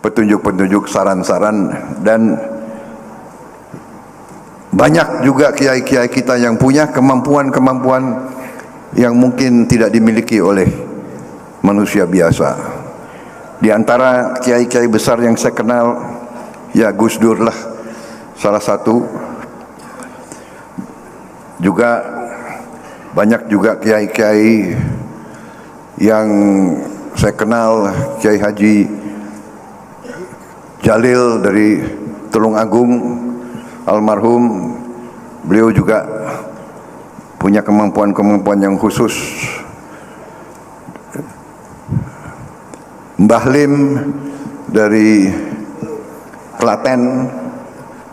petunjuk-petunjuk, saran-saran, dan banyak juga kiai-kiai kita yang punya kemampuan-kemampuan yang mungkin tidak dimiliki oleh manusia biasa. Di antara kiai-kiai besar yang saya kenal, ya Gus Dur lah salah satu. Juga banyak juga kiai-kiai yang saya kenal, Kiai Haji Jalil dari Tulungagung almarhum, beliau juga punya kemampuan-kemampuan yang khusus. Mbah Lim dari Klaten,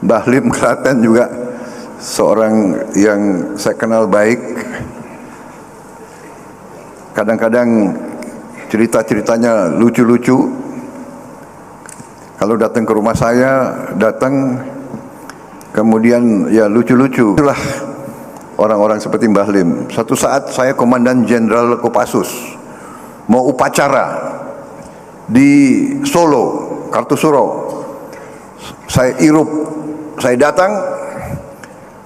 Mbah Lim Klaten juga seorang yang saya kenal baik. Kadang-kadang cerita-ceritanya lucu-lucu. Kalau datang ke rumah saya, kemudian ya lucu-lucu. Itulah orang-orang seperti Mbah Lim. Satu saat saya Komandan Jenderal Kopassus, mau upacara di Solo, Kartusuro. Saya irup, saya datang,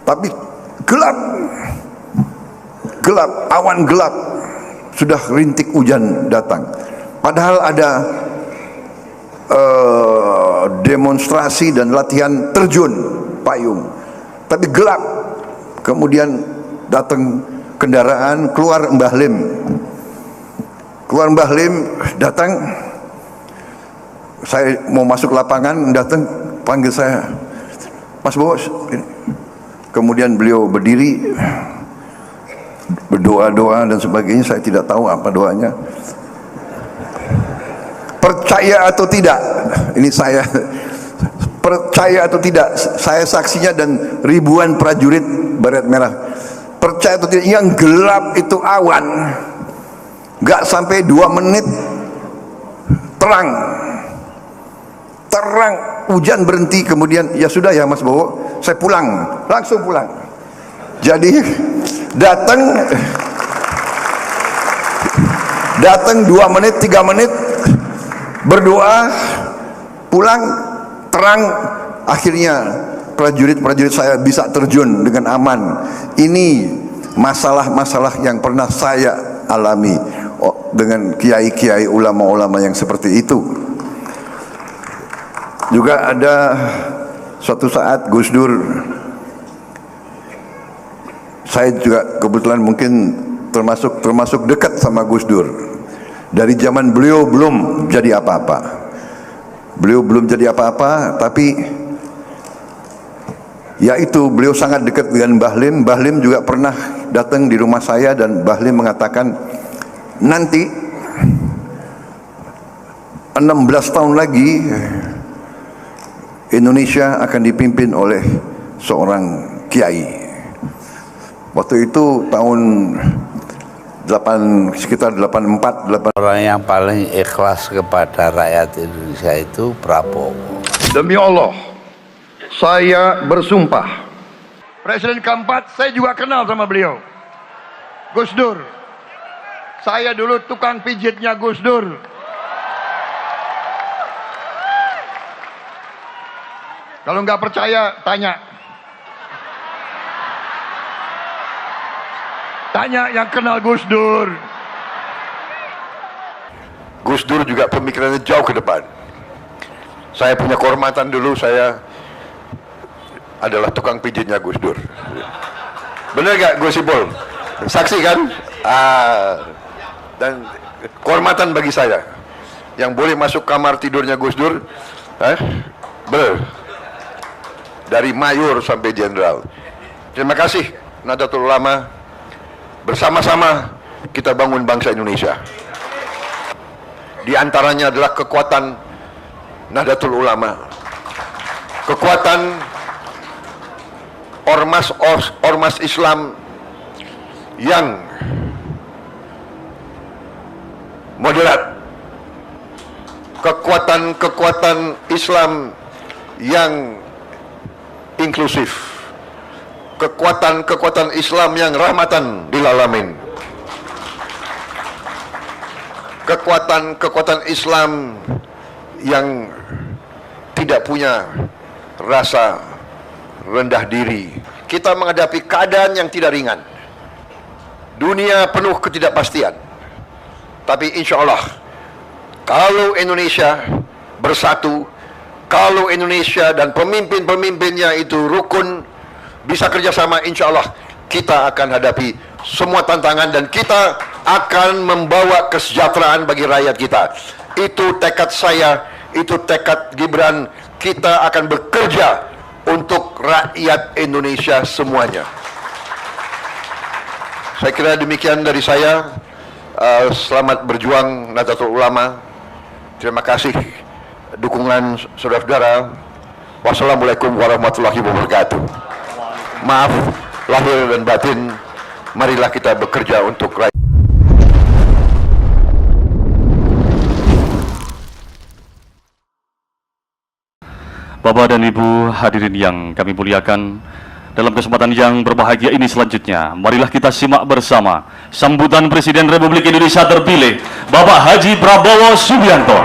tapi gelap, awan gelap, sudah rintik hujan datang. Padahal ada demonstrasi dan latihan terjun payung, tapi gelap. Kemudian datang kendaraan, keluar Mbah Lim, datang. Saya mau masuk lapangan, datang, panggil saya, Mas Bos. Kemudian beliau berdiri, berdoa-doa dan sebagainya. Saya tidak tahu apa doanya. Percaya atau tidak, ini saya percaya atau tidak, saya saksinya dan ribuan prajurit baret merah. Percaya atau tidak, yang gelap itu awan, gak sampai 2 menit terang, hujan berhenti. Kemudian ya sudah ya Mas Bowo, saya pulang, langsung pulang. Jadi datang 2 menit 3 menit berdoa, pulang, terang. Akhirnya prajurit-prajurit saya bisa terjun dengan aman. Ini masalah-masalah yang pernah saya alami dengan kiai-kiai, ulama-ulama yang seperti itu. Juga ada suatu saat Gus Dur, saya juga kebetulan mungkin termasuk dekat sama Gus Dur. Dari zaman beliau belum jadi apa-apa. Tapi yaitu beliau sangat dekat dengan Mbah Lim. Mbah Lim juga pernah datang di rumah saya dan Mbah Lim mengatakan, nanti 16 tahun lagi Indonesia akan dipimpin oleh seorang kiai. Waktu itu tahun sekitar 84. Orang yang paling ikhlas kepada rakyat Indonesia itu Prabowo. Demi Allah, saya bersumpah. Presiden keempat saya juga kenal sama beliau, Gus Dur. Saya dulu tukang pijitnya Gus Dur. Kalau nggak percaya, tanya yang kenal Gus Dur. Gus Dur juga pemikirannya jauh ke depan. Saya punya kehormatan dulu, saya adalah tukang pijitnya Gus Dur. Bener gak Gus Ipul? Saksi kan? Dan kehormatan bagi saya yang boleh masuk kamar tidurnya Gus Dur. Bener. Dari mayor sampai jenderal. Terima kasih Nahdlatul Ulama. Bersama-sama kita bangun bangsa Indonesia. Di antaranya adalah kekuatan Nahdlatul Ulama, kekuatan ormas Islam yang moderat, kekuatan Islam yang inklusif, kekuatan Islam yang rahmatan lil alamin, kekuatan Islam yang tidak punya rasa rendah diri. Kita menghadapi keadaan yang tidak ringan. Dunia penuh ketidakpastian. Tapi insya Allah, kalau Indonesia bersatu, kalau Indonesia dan pemimpin-pemimpinnya itu rukun, bisa kerjasama, insya Allah kita akan hadapi semua tantangan dan kita akan membawa kesejahteraan bagi rakyat kita. Itu tekad saya, itu tekad Gibran. Kita akan bekerja untuk rakyat Indonesia semuanya. Saya kira demikian dari saya. Selamat berjuang Nahdlatul Ulama. Terima kasih dukungan saudara-saudara. Wassalamualaikum warahmatullahi wabarakatuh. Maaf lahir dan batin. Marilah kita bekerja untuk rakyat. Bapak dan Ibu hadirin yang kami muliakan, dalam kesempatan yang berbahagia ini selanjutnya, marilah kita simak bersama sambutan Presiden Republik Indonesia terpilih, Bapak Haji Prabowo Subianto.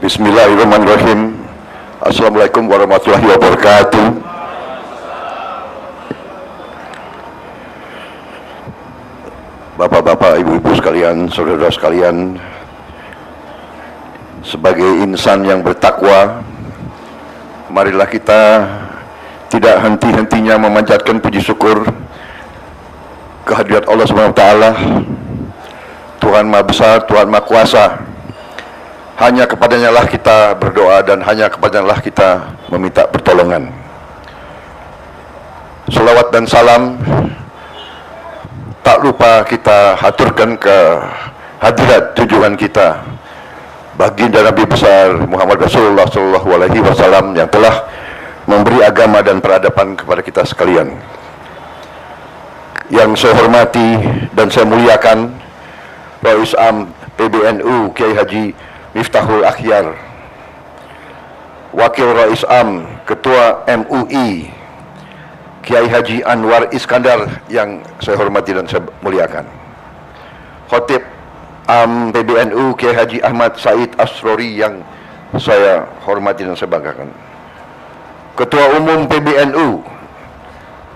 Bismillahirrahmanirrahim. Assalamualaikum warahmatullahi wabarakatuh. Bapak-bapak, ibu-ibu sekalian, saudara-saudara sekalian, sebagai insan yang bertakwa, marilah kita tidak henti-hentinya memanjatkan puji syukur kehadirat Allah SWT, Tuhan Maha Besar, Tuhan Maha Kuasa. Hanya kepadanya lah kita berdoa dan hanya kepadanya lah kita meminta pertolongan. Salawat dan salam tak lupa kita haturkan ke hadirat junjungan kita, baginda Nabi besar Muhammad Rasulullah SAW yang telah memberi agama dan peradaban kepada kita sekalian. Yang saya hormati dan saya muliakan Rais Am PBNU Kiai Haji Miftahul Akhyar, Wakil Rais Am Ketua MUI Kiai Haji Anwar Iskandar yang saya hormati dan saya muliakan, Khotib Am PBNU Kiai Haji Ahmad Said Asrori yang saya hormati dan saya banggakan, Ketua Umum PBNU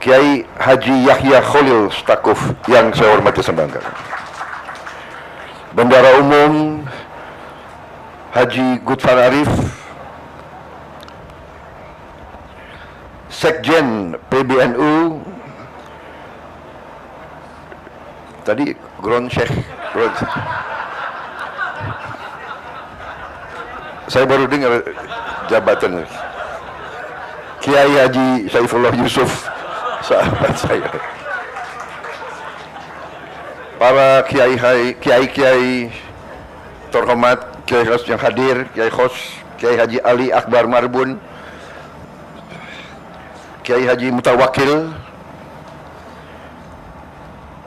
Kiai Haji Yahya Khalil Stakuf yang saya hormati dan saya banggakan, Bendara Umum Haji Gutfar Arif, Sekjen PBNU tadi Gron Syekh Gron. Saya baru dengar jabatan Kiai Haji Saifullah Yusuf, sahabat saya. Para kiai terhormat, Kiai Khos yang hadir, Kiai Khos Kiai Haji Ali Akbar Marbun, Kiai Haji Mutawakil,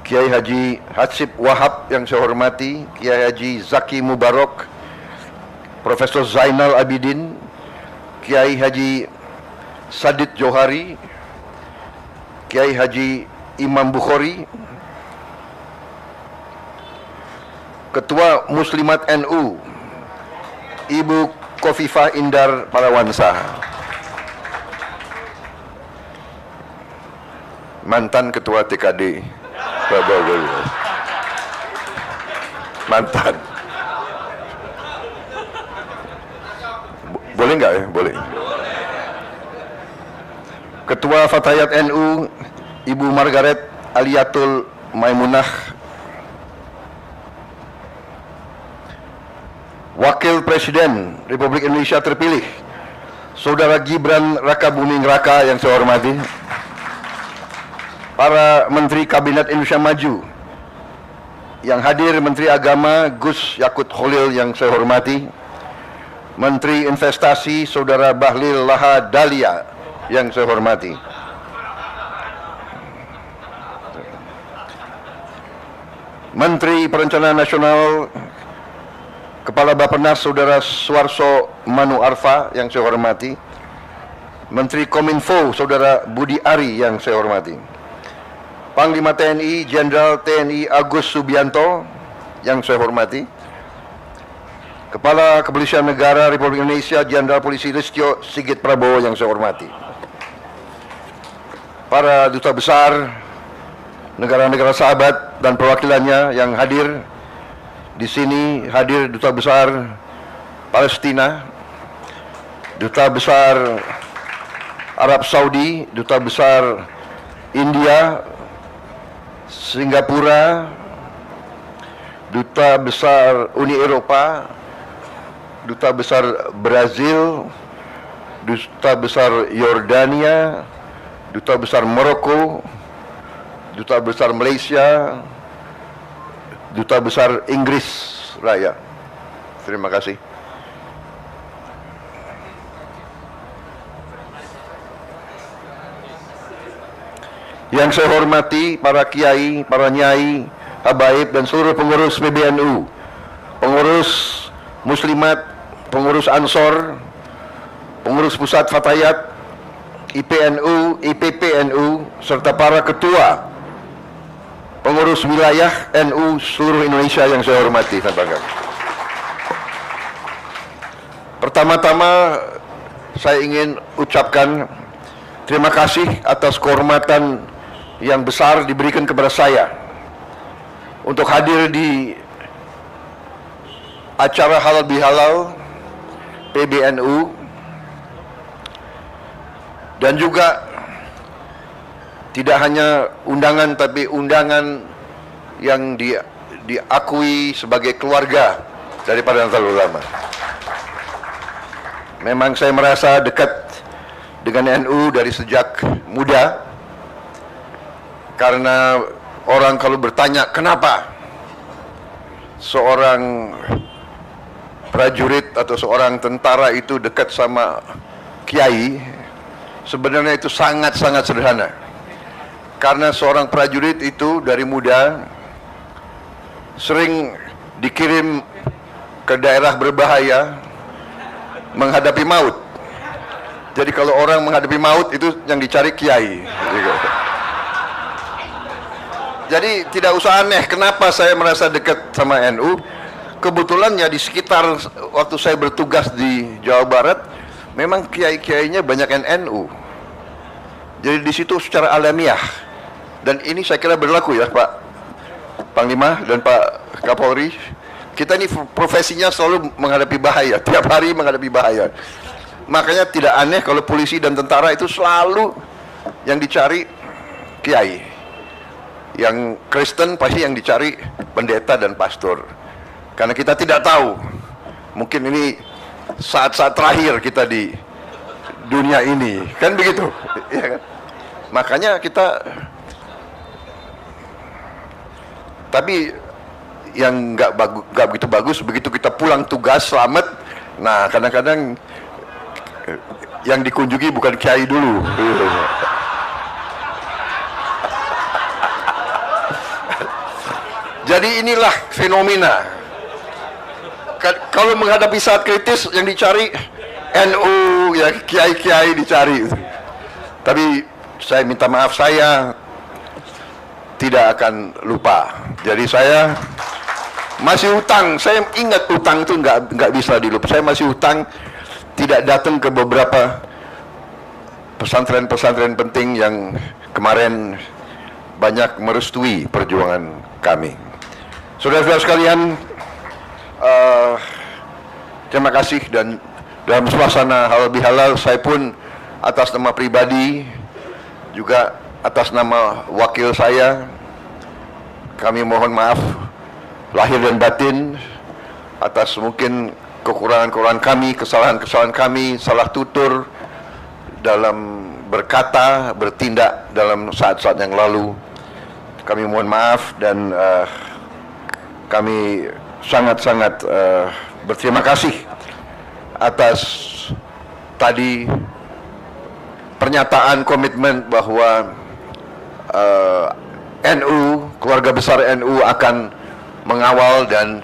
Kiai Haji Hatsib Wahab yang saya hormati, Kiai Haji Zaki Mubarak, Profesor Zainal Abidin, Kiai Haji Sadid Johari, Kiai Haji Imam Bukhari, Ketua Muslimat NU Ibu Khofifah Indar Parawansa, mantan Ketua TKD mantan. Boleh nggak ya? Boleh. Ketua Fatayat NU Ibu Margaret Aliatul Maimunah, Wakil Presiden Republik Indonesia terpilih Saudara Gibran Rakabuming Raka yang saya hormati, para Menteri Kabinet Indonesia Maju yang hadir, Menteri Agama Gus Yakut Khalil yang saya hormati, Menteri Investasi Saudara Bahlil Laha Dalia yang saya hormati, Menteri Perencanaan Nasional Kepala Bappenas Saudara Suarso Manu Arfa yang saya hormati, Menteri Kominfo Saudara Budi Ari yang saya hormati, Panglima TNI Jenderal TNI Agus Subianto yang saya hormati, Kepala Kepolisian Negara Republik Indonesia Jenderal Polisi Listio Sigit Prabowo yang saya hormati, para duta besar negara-negara sahabat dan perwakilannya yang hadir di sini, hadir duta besar Palestina, duta besar Arab Saudi, duta besar India, Singapura, duta besar Uni Eropa, duta besar Brazil, duta besar Yordania, duta besar Maroko, duta besar Malaysia, duta besar Inggris Raya. Terima kasih. Yang saya hormati para kiai, para nyai, habaib dan seluruh pengurus PBNU, pengurus muslimat, pengurus Ansor, pengurus pusat Fatayat, IPNU, IPPNU, serta para ketua pengurus wilayah NU seluruh Indonesia yang saya hormati dan banggakan. Pertama-tama saya ingin ucapkan terima kasih atas kehormatan yang besar diberikan kepada saya untuk hadir di acara halal bihalal PBNU, dan juga tidak hanya undangan tapi undangan yang diakui sebagai keluarga daripada Nahdlatul Ulama. Memang saya merasa dekat dengan NU dari sejak muda, karena orang kalau bertanya kenapa seorang prajurit atau seorang tentara itu dekat sama kiai, sebenarnya itu sangat-sangat sederhana. Karena seorang prajurit itu dari muda sering dikirim ke daerah berbahaya menghadapi maut. Jadi kalau orang menghadapi maut itu yang dicari kiai. Jadi tidak usah aneh kenapa saya merasa dekat sama NU. Kebetulan ya di sekitar waktu saya bertugas di Jawa Barat, memang kiai-kiainya banyak NU. Jadi di situ secara alamiah, dan ini saya kira berlaku ya Pak Panglima dan Pak Kapolri, kita ini profesinya selalu menghadapi bahaya, tiap hari menghadapi bahaya. Makanya tidak aneh kalau polisi dan tentara itu selalu yang dicari kiai. Yang Kristen pasti yang dicari pendeta dan pastor. Karena kita tidak tahu, mungkin ini saat-saat terakhir kita di dunia ini, kan begitu, ya kan? Makanya kita, tapi yang nggak begitu bagus, begitu kita pulang tugas selamat, nah kadang-kadang yang dikunjungi bukan kiai dulu. Jadi inilah fenomena. Kalau menghadapi saat kritis yang dicari NU, ya kiai-kiai dicari. Tapi saya minta maaf, saya tidak akan lupa. Jadi saya masih hutang. Saya ingat hutang itu nggak bisa dilupa. Saya masih hutang tidak datang ke beberapa pesantren-pesantren penting yang kemarin banyak merestui perjuangan kami. Saudara-saudara sekalian, terima kasih, dan dalam suasana halal bihalal saya pun atas nama pribadi juga atas nama wakil saya, kami mohon maaf lahir dan batin atas mungkin kekurangan-kekurangan kami, kesalahan-kesalahan kami, salah tutur dalam berkata, bertindak dalam saat-saat yang lalu. Kami mohon maaf, dan kami sangat-sangat berterima kasih atas tadi pernyataan komitmen bahwa NU, keluarga besar NU akan mengawal dan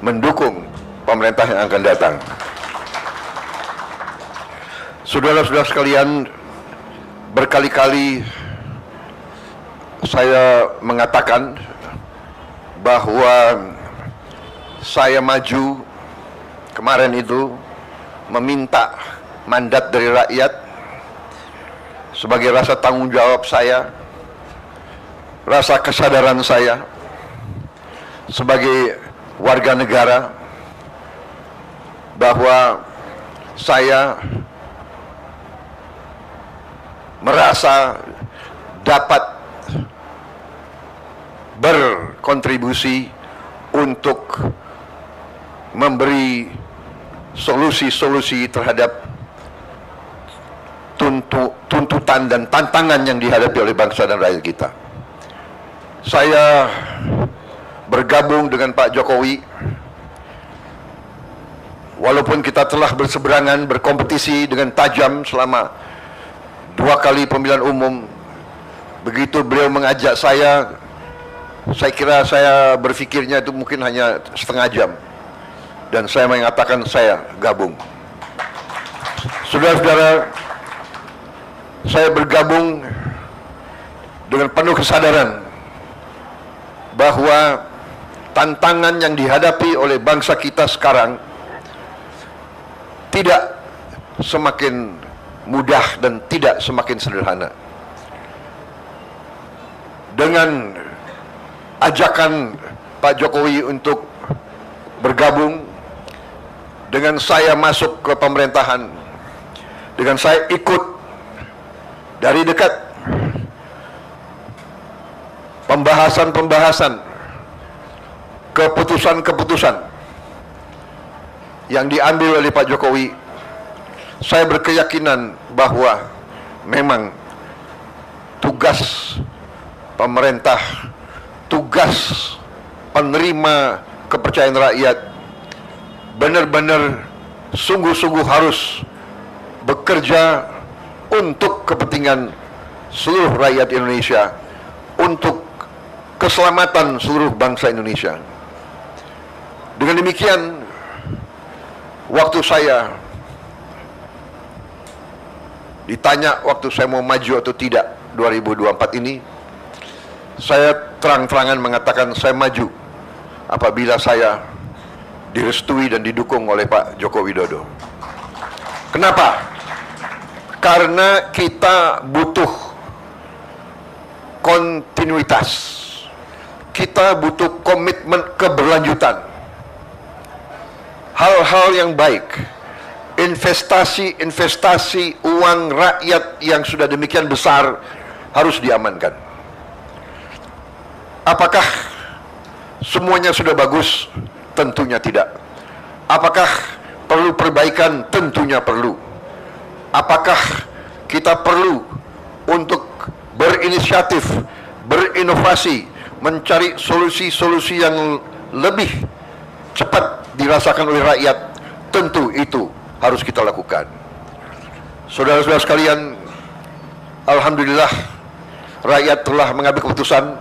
mendukung pemerintah yang akan datang. Saudara-saudara sekalian, berkali-kali saya mengatakan bahwa saya maju kemarin itu meminta mandat dari rakyat sebagai rasa tanggung jawab saya, rasa kesadaran saya sebagai warga negara bahwa saya merasa dapat berkontribusi untuk memberi solusi-solusi terhadap tuntutan dan tantangan yang dihadapi oleh bangsa dan rakyat kita. Saya bergabung dengan Pak Jokowi walaupun kita telah berseberangan, berkompetisi dengan tajam selama 2 kali pemilihan umum. Begitu beliau mengajak saya kira saya berpikirnya itu mungkin hanya setengah jam, dan saya mengatakan saya gabung. Saudara-saudara, saya bergabung dengan penuh kesadaran bahwa tantangan yang dihadapi oleh bangsa kita sekarang tidak semakin mudah dan tidak semakin sederhana. Dengan ajakan Pak Jokowi untuk bergabung, dengan saya masuk ke pemerintahan, dengan saya ikut dari dekat pembahasan-pembahasan, keputusan-keputusan yang diambil oleh Pak Jokowi, saya berkeyakinan bahwa memang tugas pemerintah, tugas penerima kepercayaan rakyat benar-benar sungguh-sungguh harus bekerja untuk kepentingan seluruh rakyat Indonesia, untuk keselamatan seluruh bangsa Indonesia. Dengan demikian, waktu saya ditanya waktu saya mau maju atau tidak 2024 ini, saya terang-terangan mengatakan saya maju apabila saya direstui dan didukung oleh Pak Joko Widodo. Kenapa? Karena kita butuh kontinuitas, kita butuh komitmen keberlanjutan, hal-hal yang baik, investasi uang rakyat yang sudah demikian besar harus diamankan. Apakah semuanya sudah bagus? Tentunya tidak. Apakah perlu perbaikan? Tentunya perlu. Apakah kita perlu untuk berinisiatif, berinovasi, mencari solusi-solusi yang lebih cepat dirasakan oleh rakyat? Tentu itu harus kita lakukan. Saudara-saudara sekalian, alhamdulillah rakyat telah mengambil keputusan,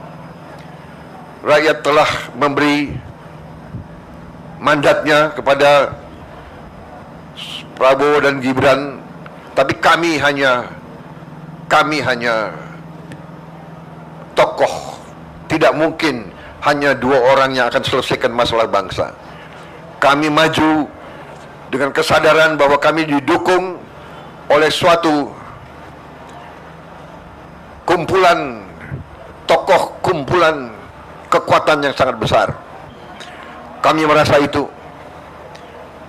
rakyat telah memberi mandatnya kepada Prabowo dan Gibran, tapi kami hanya tokoh. Tidak mungkin hanya 2 orang yang akan selesaikan masalah bangsa. Kami maju dengan kesadaran bahwa kami didukung oleh suatu kumpulan tokoh, kumpulan kekuatan yang sangat besar. Kami merasa itu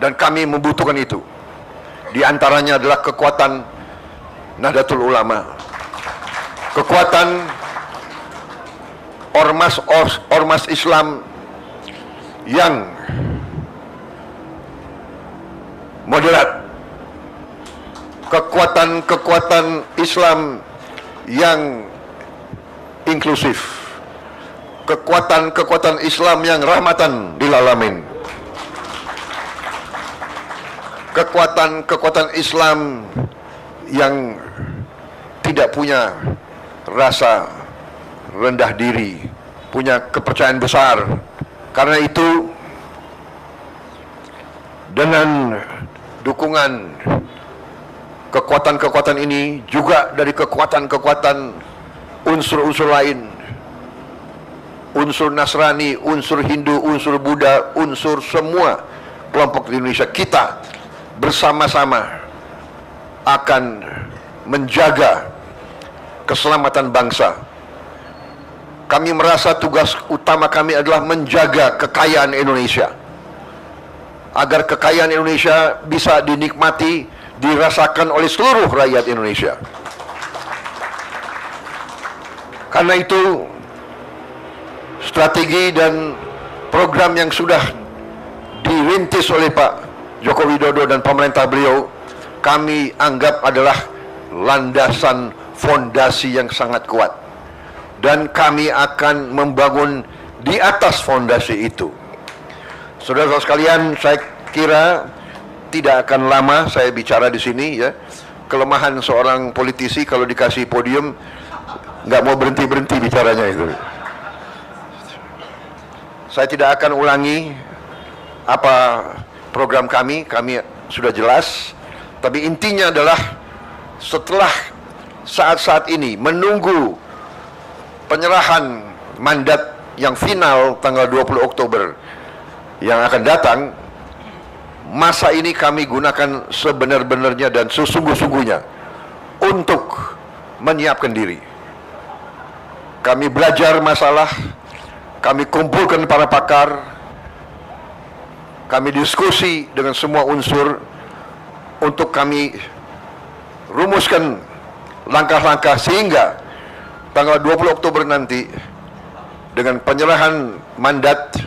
dan kami membutuhkan itu. Di antaranya adalah kekuatan Nahdlatul Ulama, kekuatan ormas Islam yang moderat, kekuatan Islam yang inklusif, kekuatan Islam yang rahmatan lil alamin, kekuatan Islam yang tidak punya rasa rendah diri, punya kepercayaan besar. Karena itu, dengan dukungan kekuatan-kekuatan ini juga dari kekuatan-kekuatan unsur-unsur lain, unsur Nasrani, unsur Hindu, unsur Buddha, unsur semua kelompok di Indonesia. Kita bersama-sama akan menjaga keselamatan bangsa. Kami merasa tugas utama kami adalah menjaga kekayaan Indonesia, agar kekayaan Indonesia bisa dinikmati, dirasakan oleh seluruh rakyat Indonesia. Karena itu, strategi dan program yang sudah dirintis oleh Pak Joko Widodo dan pemerintah beliau, kami anggap adalah landasan fondasi yang sangat kuat. Dan kami akan membangun di atas fondasi itu. Saudara-saudara sekalian, saya kira tidak akan lama saya bicara di sini, ya. Kelemahan seorang politisi kalau dikasih podium nggak mau berhenti-berhenti bicaranya itu. Saya tidak akan ulangi apa program kami sudah jelas, tapi intinya adalah setelah saat-saat ini menunggu penyerahan mandat yang final tanggal 20 Oktober yang akan datang, masa ini kami gunakan sebenar-benarnya dan sesungguh-sungguhnya untuk menyiapkan diri. Kami belajar masalah, kami kumpulkan para pakar, kami diskusi dengan semua unsur untuk kami rumuskan langkah-langkah sehingga tanggal 20 Oktober nanti dengan penyerahan mandat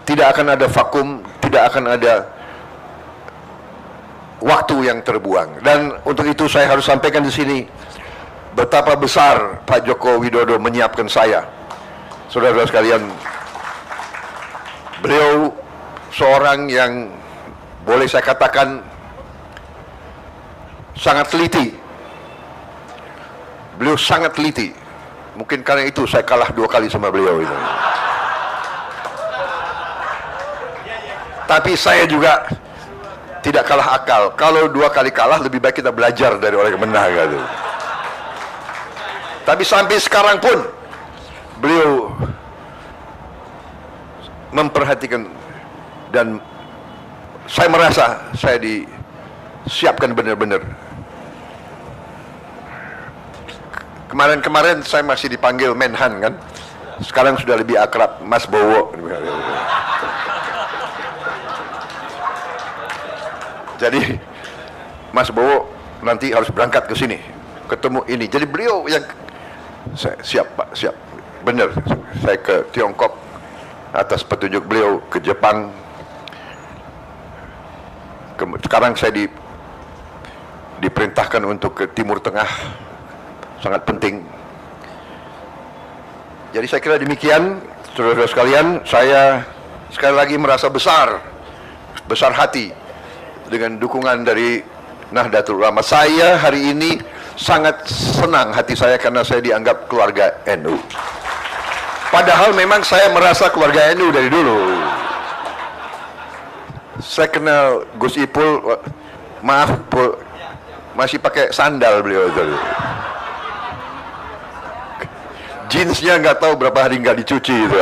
tidak akan ada vakum, tidak akan ada waktu yang terbuang. Dan untuk itu saya harus sampaikan di sini betapa besar Pak Joko Widodo menyiapkan saya. Saudara-saudara sekalian, beliau seorang yang boleh saya katakan sangat teliti. Beliau sangat teliti. Mungkin karena itu saya kalah 2 kali sama beliau itu. Tapi saya juga tidak kalah akal. Kalau 2 kali kalah, lebih baik kita belajar dari orang yang menang gitu. Tapi sampai sekarang pun beliau memperhatikan, dan saya merasa saya disiapkan benar-benar. Kemarin-kemarin saya masih dipanggil Menhan kan, sekarang sudah lebih akrab Mas Bowo. Jadi Mas Bowo nanti harus berangkat ke sini, ketemu ini. Jadi beliau yang saya siap Pak, siap. Benar, saya ke Tiongkok atas petunjuk beliau, ke Jepang. Sekarang saya diperintahkan untuk ke Timur Tengah, sangat penting. Jadi saya kira demikian, saudara-saudara sekalian. Saya sekali lagi merasa besar hati dengan dukungan dari Nahdlatul Ulama. Saya hari ini sangat senang hati saya karena saya dianggap keluarga NU. Padahal memang saya merasa keluarga NU dari dulu. Saya kenal Gus Ipul, maaf Pul, masih pakai sandal beliau itu. Jeansnya nggak tahu berapa hari nggak dicuci itu.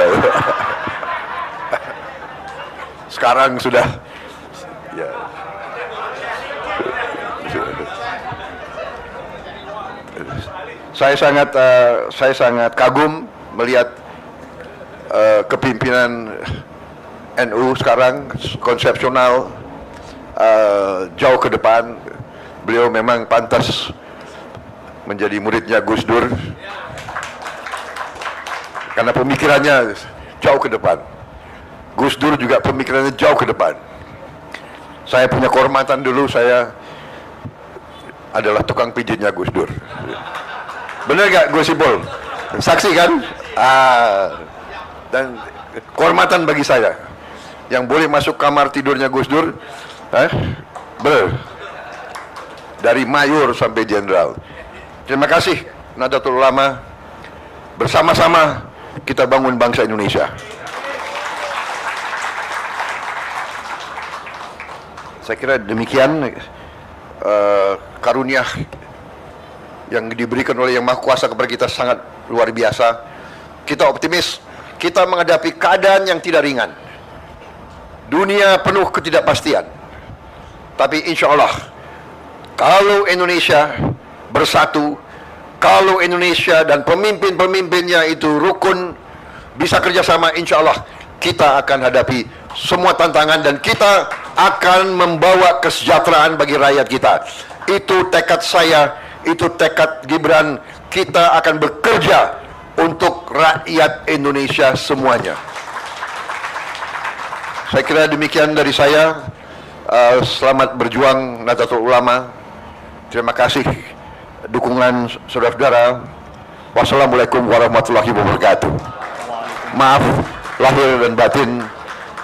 Sekarang sudah, ya. Saya sangat kagum melihat kepimpinan NU sekarang, konsepsional, jauh ke depan. Beliau memang pantas menjadi muridnya Gus Dur karena pemikirannya jauh ke depan. Gus Dur juga pemikirannya jauh ke depan. Saya punya kehormatan, dulu saya adalah tukang pijitnya Gus Dur. Benar gak Gus Ipul? Saksi kan? Dan kehormatan bagi saya yang boleh masuk kamar tidurnya Gus Dur, dari mayor sampai jenderal. Terima kasih Nahdlatul Ulama. Bersama-sama kita bangun bangsa Indonesia. Saya kira demikian karunia yang diberikan oleh Yang Maha Kuasa kepada kita sangat luar biasa. Kita optimis, kita menghadapi keadaan yang tidak ringan. Dunia penuh ketidakpastian. Tapi insya Allah, kalau Indonesia bersatu, kalau Indonesia dan pemimpin-pemimpinnya itu rukun, bisa kerjasama, insya Allah kita akan hadapi semua tantangan dan kita akan membawa kesejahteraan bagi rakyat kita. Itu tekad saya, itu tekad Gibran. Kita akan bekerja untuk rakyat Indonesia semuanya. Saya kira demikian dari saya. Selamat berjuang Nahdlatul Ulama. Terima kasih dukungan saudara-saudara. Wassalamualaikum warahmatullahi wabarakatuh. Maaf lahir dan batin.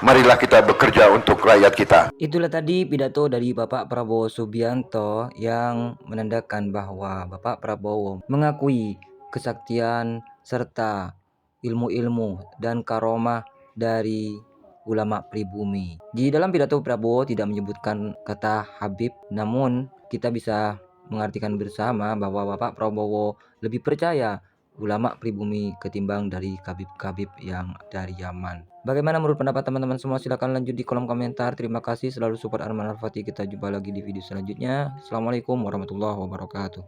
Marilah kita bekerja untuk rakyat kita. Itulah tadi pidato dari Bapak Prabowo Subianto yang menandakan bahwa Bapak Prabowo mengakui kesaktian serta ilmu-ilmu dan karomah dari ulama pribumi. Di dalam pidato Prabowo tidak menyebutkan kata Habib, namun kita bisa mengartikan bersama bahwa Bapak Prabowo lebih percaya ulama pribumi ketimbang dari kabib-kabib yang dari Yaman. Bagaimana menurut pendapat teman-teman semua? Silahkan lanjut di kolom komentar. Terima kasih selalu support Arman Al-Fatih. Kita jumpa lagi di video selanjutnya. Assalamualaikum warahmatullahi wabarakatuh.